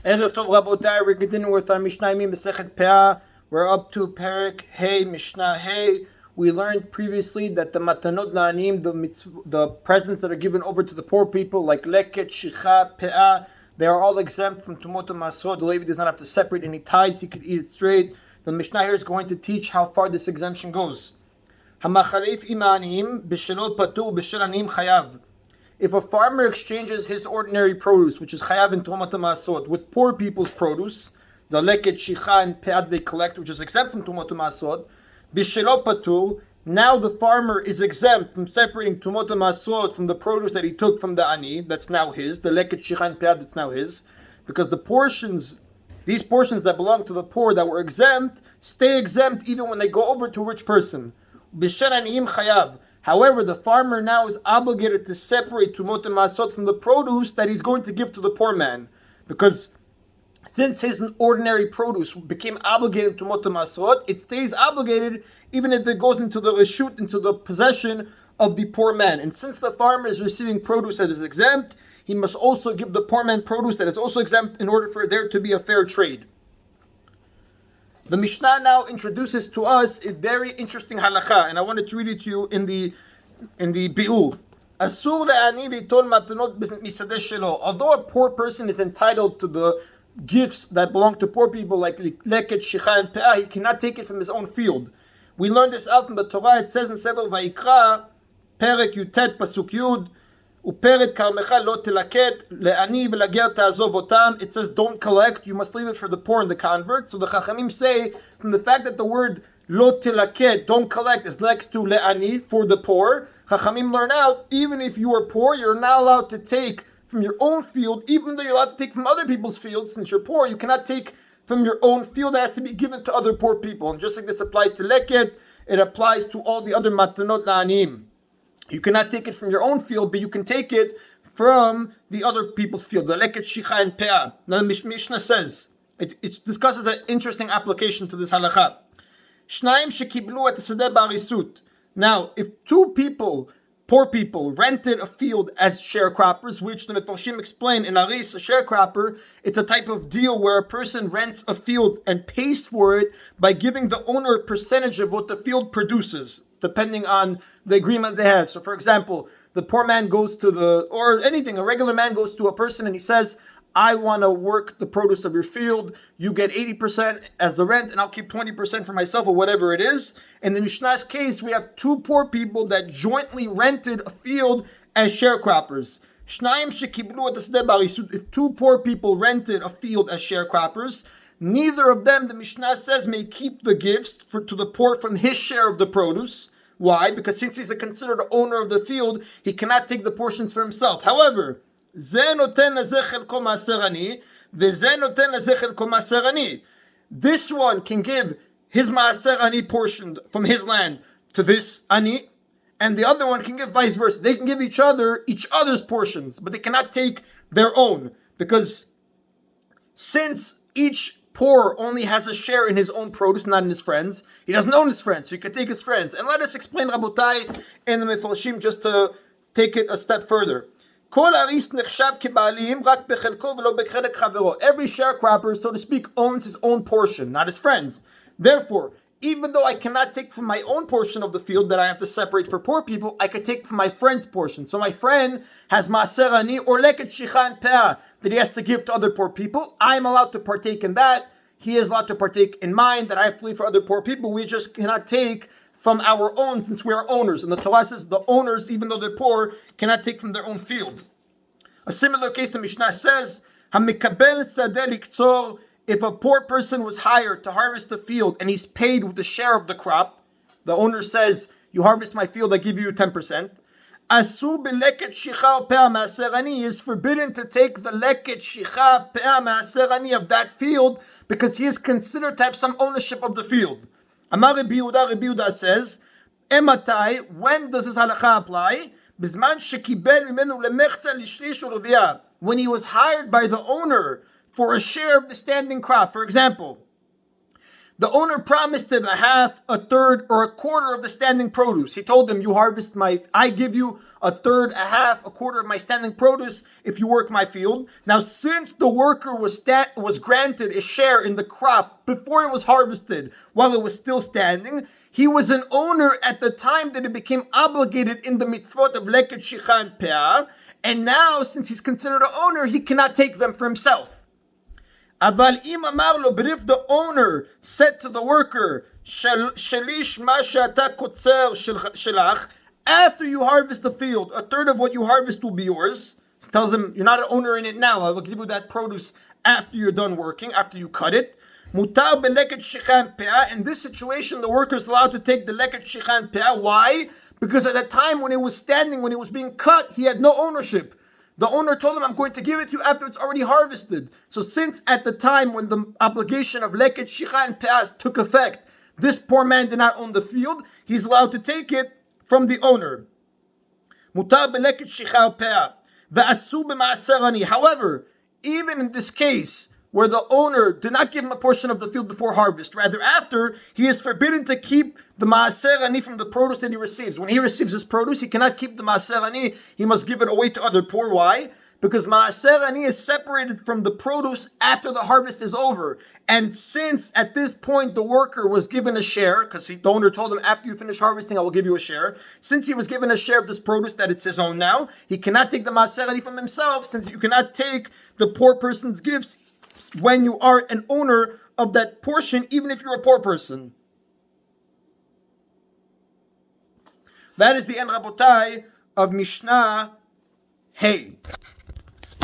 Erev Tov Rabotai, we're continuing with our Mishna Yomi Masechet Peah. We're up to Perek Hey, Mishnah Hey. We learned previously that the Matanot La'anim, the presents that are given over to the poor people, like Leket, Shicha, Peah, they are all exempt from Tumot Masrot. The Levi does not have to separate any tithes, he could eat it straight. The Mishnah here is going to teach how far this exemption goes. Hamachalef imanim b'shelo patur b'shel anim chayav. If a farmer exchanges his ordinary produce, which is chayav in Tumat Masrot, with poor people's produce, the leket, shicha, and peah they collect, which is exempt from Tumat Masrot, b'shelo patur, now the farmer is exempt from separating Tumat Masrot from the produce that he took from the ani, that's now his, the leket, shicha, and peah that's now his, because these portions that belong to the poor that were exempt, stay exempt even when they go over to a rich person. B'shel aniyim chayav. However, the farmer now is obligated to separate Tumot Masrot from the produce that he's going to give to the poor man. Because since his ordinary produce became obligated to Tumot Masrot, it stays obligated even if it goes into the reshut, into the possession of the poor man. And since the farmer is receiving produce that is exempt, he must also give the poor man produce that is also exempt in order for there to be a fair trade. The Mishnah now introduces to us a very interesting halakha, and I wanted to read it to you in the bi'ur. Asur le'ani litol matanot misadeh shelo. Although a poor person is entitled to the gifts that belong to poor people, like leket, shicha, and peah, he cannot take it from his own field. We learned this out from the Torah. It says in Sefer Vayikra, Perek Yutet Pasuk Yud, Uperet karmecha lo telaket le'ani v'lager ta'azov otam. It says don't collect, you must leave it for the poor and the convert. So the Chachamim say, from the fact that the word lo telaket, don't collect, is next to le'ani, for the poor, Chachamim learn out, even if you are poor, you're not allowed to take from your own field, even though you're allowed to take from other people's fields. Since you're poor, you cannot take from your own field. It has to be given to other poor people. And just like this applies to leket, it applies to all the other matanot la'anim. You cannot take it from your own field, but you can take it from the other people's field. The leket, shicha, and peah. Now the Mishnah says, it discusses an interesting application to this halakha. Shnayim shekiblu et hasadeh ba'arisut. Now, if two people, poor people, rented a field as sharecroppers, which the Mefarshim explain in Aris, a sharecropper, it's a type of deal where a person rents a field and pays for it by giving the owner a percentage of what the field produces, depending on the agreement they have. So for example, the poor man goes to a regular man goes to a person and he says, I want to work the produce of your field, you get 80% as the rent and I'll keep 20% for myself or whatever it is. In the Mishnah's case, we have two poor people that jointly rented a field as sharecroppers. If two poor people rented a field as sharecroppers, neither of them, the Mishnah says, may keep the gifts to the poor from his share of the produce. Why? Because since he's considered the owner of the field, he cannot take the portions for himself. However, this one can give his maaser ani portion from his land to this ani, and the other one can give vice versa. They can give each other's portions, but they cannot take their own, because since each poor only has a share in his own produce, not in his friends, he doesn't own his friends, so he can take his friends. And let us explain Rabotai and the Mefarshim just to take it a step further. Every sharecropper, so to speak, owns his own portion, not his friends. Therefore, even though I cannot take from my own portion of the field that I have to separate for poor people, I could take from my friend's portion. So my friend has maaser ani or leket, shicha, and peah that he has to give to other poor people. I'm allowed to partake in that. He is allowed to partake in mine that I have to leave for other poor people. We just cannot take from our own, since we are owners. And the Torah says the owners, even though they're poor, cannot take from their own field. A similar case, the Mishnah says, Hamikabel sadeh liktzor. If a poor person was hired to harvest the field and he's paid with the share of the crop, the owner says, you harvest my field, I give you 10%. Asu b'leket shicha peah maaser ani, is forbidden to take the leket shicha peah maaser ani of that field because he is considered to have some ownership of the field. Amar Rabbi Yehuda says, Ematai, when does this halakha apply? Bizman shekibel mimenu lemechta lishlish u'reviyah, when he was hired by the owner for a share of the standing crop. For example, The owner promised him a half, a third, or a quarter of the standing produce. He told him, I give you a third, a half, a quarter of my standing produce if you work my field. Now, since the worker was granted a share in the crop before it was harvested, while it was still standing, he was an owner at the time that it became obligated in the mitzvot of leket, shicha, and peah. And now, since he's considered an owner, he cannot take them for himself. But if the owner said to the worker, after you harvest the field, a third of what you harvest will be yours. He tells him, you're not an owner in it now. I will give you that produce after you're done working, after you cut it. In this situation, the worker is allowed to take the leket, shicha, and peah. Why? Because at the time when it was standing, when it was being cut, he had no ownership. The owner told him, I'm going to give it to you after it's already harvested. So since at the time when the obligation of leket, shicha, and peah took effect, this poor man did not own the field, he's allowed to take it from the owner. However, even in this case, where the owner did not give him a portion of the field before harvest, rather after, he is forbidden to keep the maaser ani from the produce that he receives. When he receives his produce, he cannot keep the maaser ani, he must give it away to other poor. Why? Because maaser ani is separated from the produce after the harvest is over. And since at this point the worker was given a share, because the owner told him, after you finish harvesting, I will give you a share. Since he was given a share of this produce that it's his own now, he cannot take the maaser ani from himself, since you cannot take the poor person's gifts when you are an owner of that portion, even if you're a poor person. That is the end, Rabotai, of Mishnah Hey.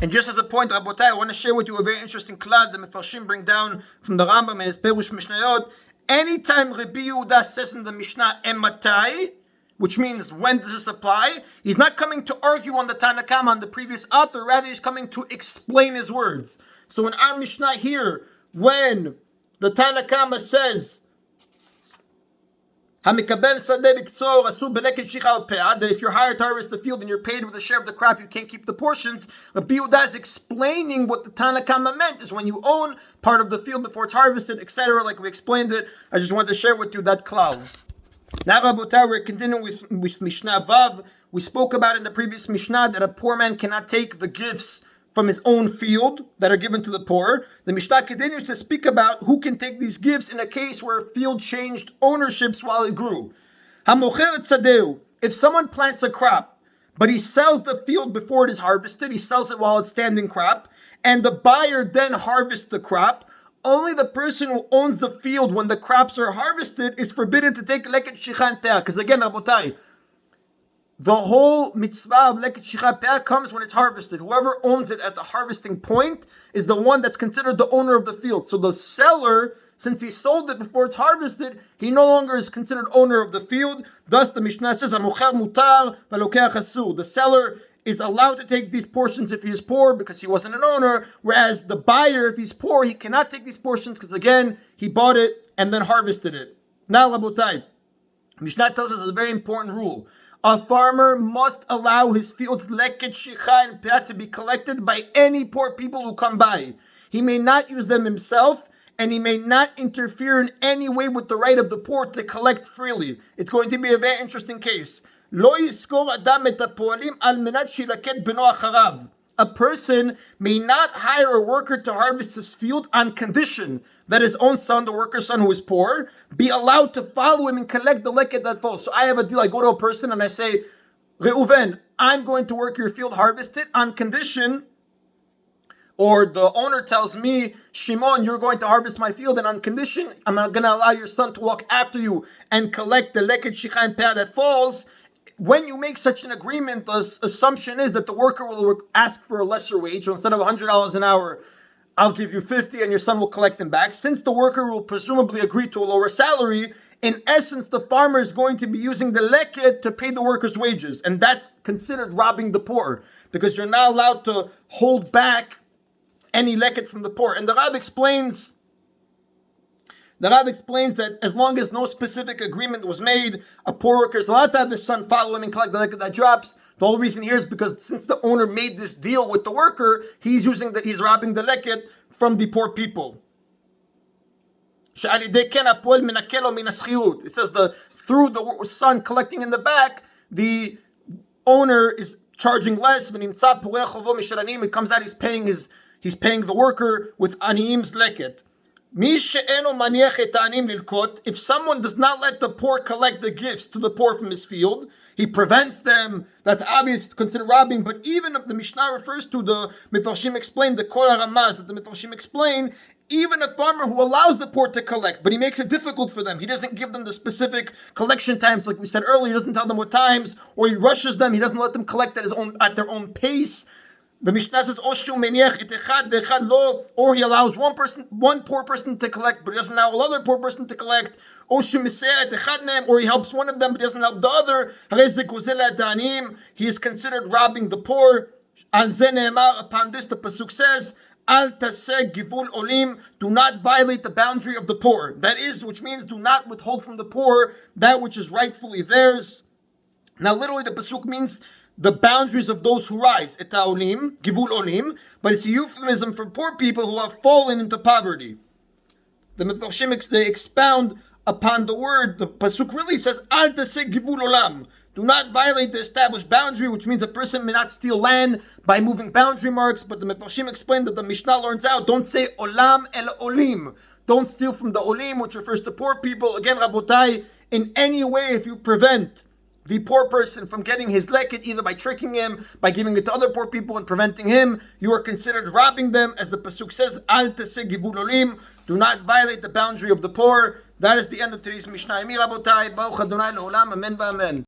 And just as a point, Rabotai, I want to share with you a very interesting klal the Mefarshim bring down from the Rambam in his Perush Mishnayot. Anytime Rabbi Yehuda says in the Mishnah Ematai, which means when does this apply, he's not coming to argue on the Tanna Kama, on the previous author, rather he's coming to explain his words. So in our Mishnah here, when the Tanna Kama says that if you're hired to harvest the field and you're paid with a share of the crop, you can't keep the portions, Rabbi Yehuda is explaining what the Tanna Kama meant is when you own part of the field before it's harvested, etc. Like we explained it, I just wanted to share with you that klal. Now, Rabotai, we're continuing with Mishnah Vav. We spoke about in the previous Mishnah that a poor man cannot take the gifts from his own field that are given to the poor. The Mishnah continues to speak about who can take these gifts in a case where a field changed ownerships while it grew. If someone plants a crop, but he sells the field before it is harvested, he sells it while it's standing crop, and the buyer then harvests the crop, only the person who owns the field when the crops are harvested is forbidden to take leket, shicha, and peah. Because again, Rabotai, the whole mitzvah of leket, shicha, peah comes when it's harvested. Whoever owns it at the harvesting point is the one that's considered the owner of the field. So the seller, since he sold it before it's harvested, he no longer is considered owner of the field. Thus the Mishnah says, "Hamocher mutar v'lokeach asur." The seller is allowed to take these portions if he is poor because he wasn't an owner, whereas the buyer, if he's poor, he cannot take these portions because again, he bought it and then harvested it. Now, Rabotai, Mishnah tells us a very important rule. A farmer must allow his fields leket, shicha, and peah to be collected by any poor people who come by. He may not use them himself, and he may not interfere in any way with the right of the poor to collect freely. It's going to be a very interesting case. A person may not hire a worker to harvest his field on condition that his own son, the worker's son who is poor, be allowed to follow him and collect the leket that falls. So I have a deal, I go to a person and I say, Reuven, I'm going to work your field, harvest it on condition, or the owner tells me, Shimon, you're going to harvest my field, and on condition, I'm not going to allow your son to walk after you and collect the leket, shicha, and peah that falls. When you make such an agreement, the assumption is that the worker will ask for a lesser wage. So instead of $100 an hour, I'll give you 50 and your son will collect them back. Since the worker will presumably agree to a lower salary, in essence, the farmer is going to be using the leket to pay the worker's wages. And that's considered robbing the poor because you're not allowed to hold back any leket from the poor. And the Rav explains that as long as no specific agreement was made, a poor worker is allowed to have his son follow him and collect the leket that drops. The whole reason here is because since the owner made this deal with the worker, he's robbing the leket from the poor people. It says through the son collecting in the back, the owner is charging less. It comes out he's paying the worker with aniim's leket. If someone does not let the poor collect the gifts to the poor from his field, he prevents them. That's obvious, it's considered robbing. But even if the Mishnah refers to, the Mefarshim explain, the Kol HaRamaz, that the Mefarshim explain, even a farmer who allows the poor to collect, but he makes it difficult for them. He doesn't give them the specific collection times, like we said earlier. He doesn't tell them what times, or he rushes them. He doesn't let them collect at their own pace. The Mishnah says, or he allows one poor person to collect, but he doesn't allow another poor person to collect. Or he helps one of them, but he doesn't help the other. He is considered robbing the poor. Upon this, the pasuk says, do not violate the boundary of the poor. That is, which means do not withhold from the poor that which is rightfully theirs. Now, literally, the pasuk means the boundaries of those who rise. Et ha'olim, givul olim, but it's a euphemism for poor people who have fallen into poverty. The Mefarshim, they expound upon the word. The pasuk really says, Al taseh givul olam. Do not violate the established boundary, which means a person may not steal land by moving boundary marks. But the Mefarshim explained that the Mishnah learns out, don't say olam el olim. Don't steal from the olim, which refers to poor people. Again, Rabotai, in any way, if you prevent the poor person from getting his leket, either by tricking him, by giving it to other poor people and preventing him, you are considered robbing them. As the pasuk says, Al taseh givul olim. Do not violate the boundary of the poor. That is the end of today's Mishna Yomi, Rabotai. Baruch Adonai le'olam. Amen v'amen.